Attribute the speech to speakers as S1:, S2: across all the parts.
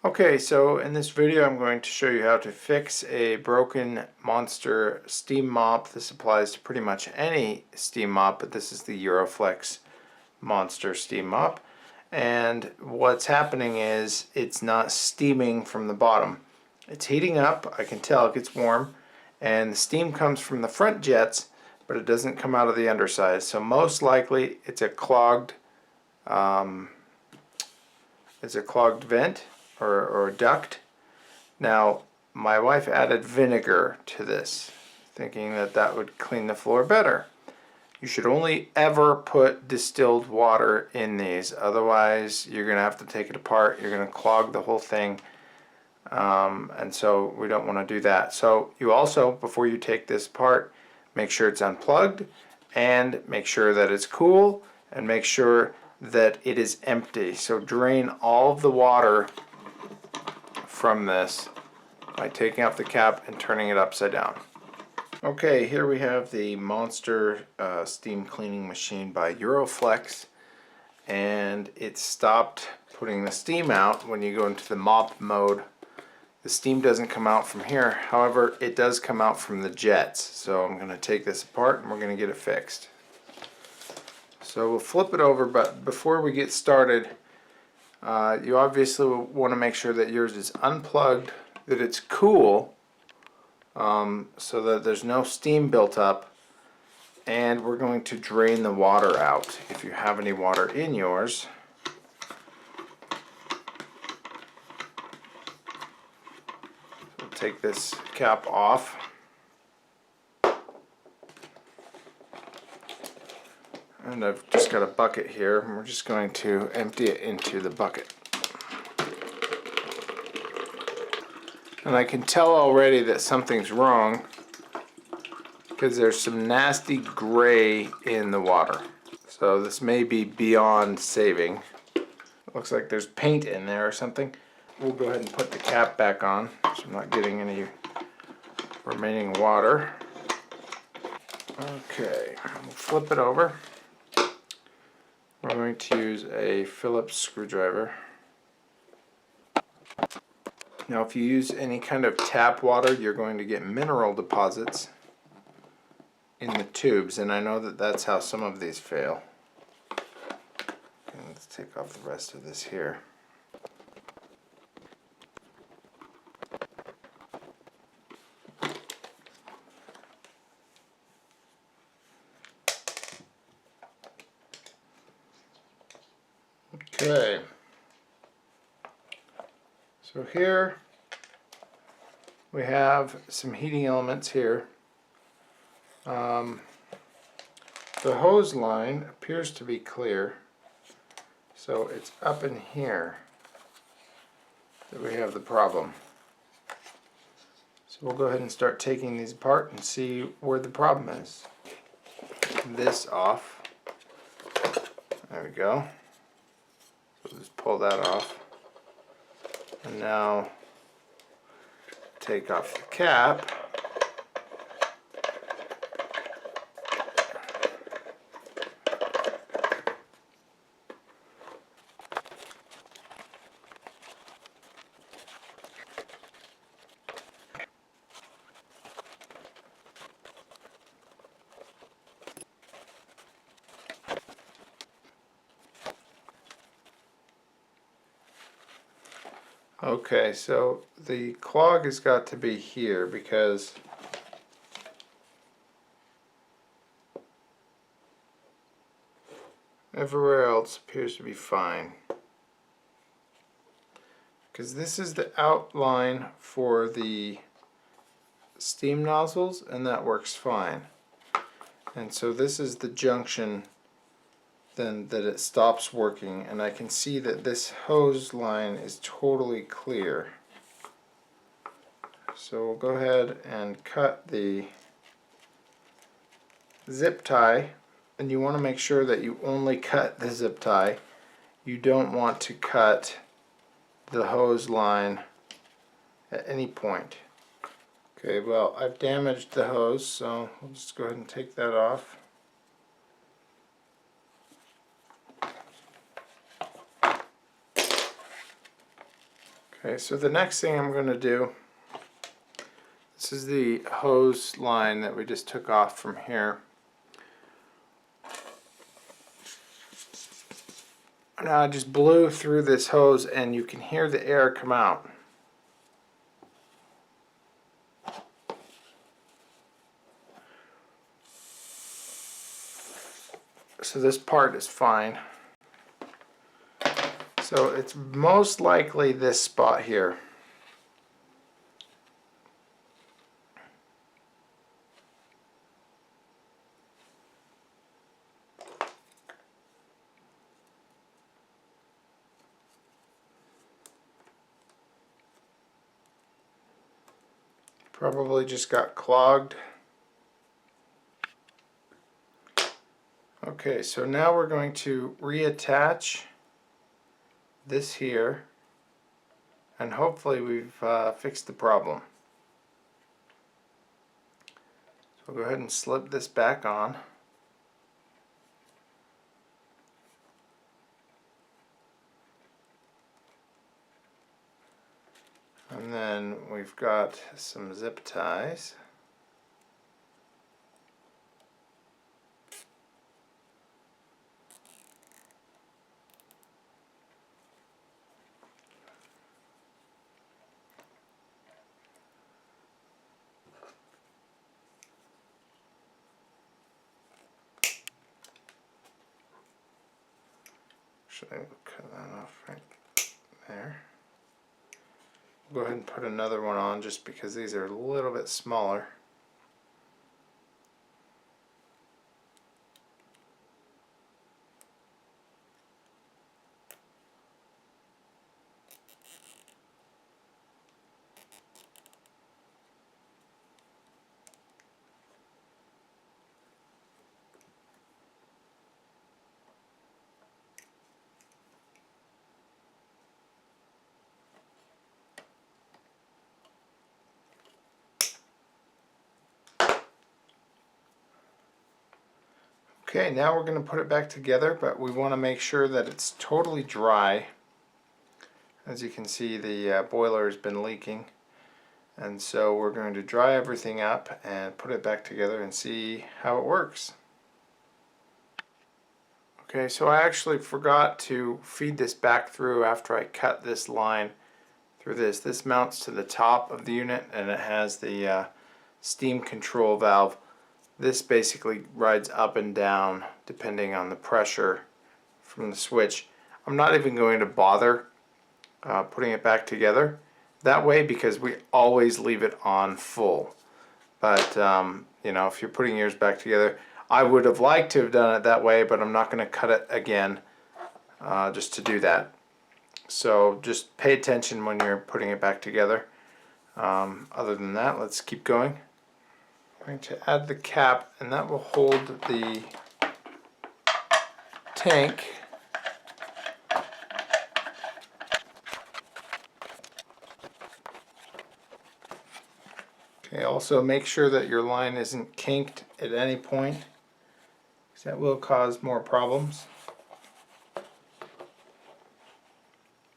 S1: Okay, so in this video I'm going to show you how to fix a broken Monster steam mop. This applies to pretty much any steam mop, but this is the Euroflex Monster steam mop. And what's happening is it's not steaming from the bottom. It's heating up, I can tell it gets warm, and the steam comes from the front jets, but it doesn't come out of the underside. So most likely it's a clogged vent or duct. Now, my wife added vinegar to this, thinking that that would clean the floor better. You should only ever put distilled water in these, otherwise you're going to have to take it apart. You're going to clog the whole thing, and so we don't want to do that. So you also, before you take this apart, make sure it's unplugged, and make sure that it's cool, and make sure that it is empty. So drain all of the water from this by taking off the cap and turning it upside down. Okay, here we have the Monster steam cleaning machine by Euroflex, and it stopped putting the steam out when you go into the mop mode. The steam doesn't come out from here, however it does come out from the jets. So I'm going to take this apart and we're going to get it fixed. So we'll flip it over, but before we get started, you obviously want to make sure that yours is unplugged, that it's cool, so that there's no steam built up, and we're going to drain the water out if you have any water in yours. So take this cap off. And I've just got a bucket here, and we're just going to empty it into the bucket. And I can tell already that something's wrong because there's some nasty gray in the water. So this may be beyond saving. It looks like there's paint in there or something. We'll go ahead and put the cap back on so I'm not getting any remaining water. Okay, we'll flip it over. We're going to use a Phillips screwdriver. Now if you use any kind of tap water, you're going to get mineral deposits in the tubes, and I know that that's how some of these fail. Okay, let's take off the rest of this here. Okay, so here we have some heating elements here. The hose line appears to be clear, so it's up in here that we have the problem. So we'll go ahead and start taking these apart and see where the problem is. This off. There we go. So just pull that off, and now take off the cap. Okay, so the clog has got to be here because everywhere else appears to be fine. Because this is the outline for the steam nozzles, and that works fine. And so this is the junction then that it stops working, and I can see that this hose line is totally clear. So we'll go ahead and cut the zip tie, and you want to make sure that you only cut the zip tie. You don't want to cut the hose line at any point. Okay, well, I've damaged the hose, so we'll just go ahead and take that off. Okay, so the next thing I'm going to do, this is the hose line that we just took off from here. Now I just blew through this hose and you can hear the air come out. So this part is fine. So it's most likely this spot here. Probably just got clogged. Okay, so now we're going to reattach this here, and hopefully we've fixed the problem. So we'll go ahead and slip this back on. And then we've got some zip ties. Should I cut that off right there? Go ahead and put another one on just because these are a little bit smaller. Okay, now we're going to put it back together, but we want to make sure that it's totally dry. As you can see, the boiler has been leaking, and so we're going to dry everything up and put it back together and see how it works. Okay, so I actually forgot to feed this back through after I cut this line through this. This mounts to the top of the unit and it has the steam control valve. This basically rides up and down depending on the pressure from the switch. I'm not even going to bother putting it back together that way because we always leave it on full. But you know, if you're putting yours back together, I would have liked to have done it that way, but I'm not going to cut it again just to do that. So just pay attention when you're putting it back together. Other than that, let's keep going. I'm going to add the cap, and that will hold the tank. Okay, also make sure that your line isn't kinked at any point, because that will cause more problems.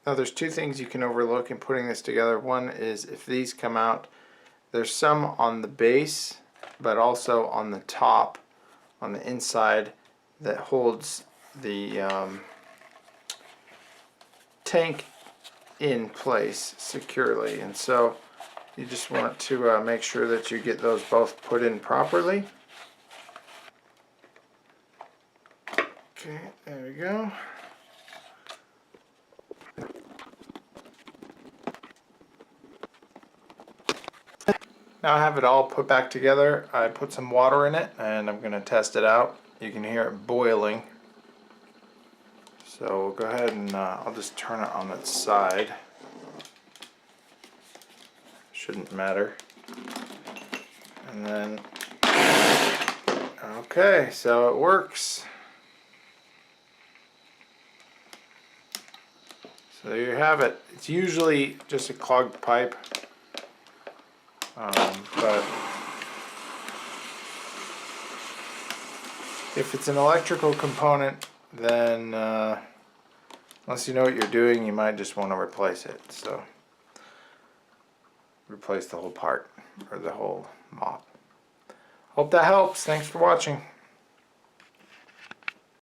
S1: Now there's two things you can overlook in putting this together. One is if these come out, there's some on the base, but also on the top, on the inside, that holds the tank in place securely. And so you just want to make sure that you get those both put in properly. Okay, there we go. Now I have it all put back together. I put some water in it and I'm going to test it out. You can hear it boiling. So we'll go ahead and I'll just turn it on its side. Shouldn't matter. And then, okay, so it works. So there you have it. It's usually just a clogged pipe. But if it's an electrical component, then unless you know what you're doing, you might just want to replace it. So replace the whole part or the whole mop. Hope that helps. Thanks for watching.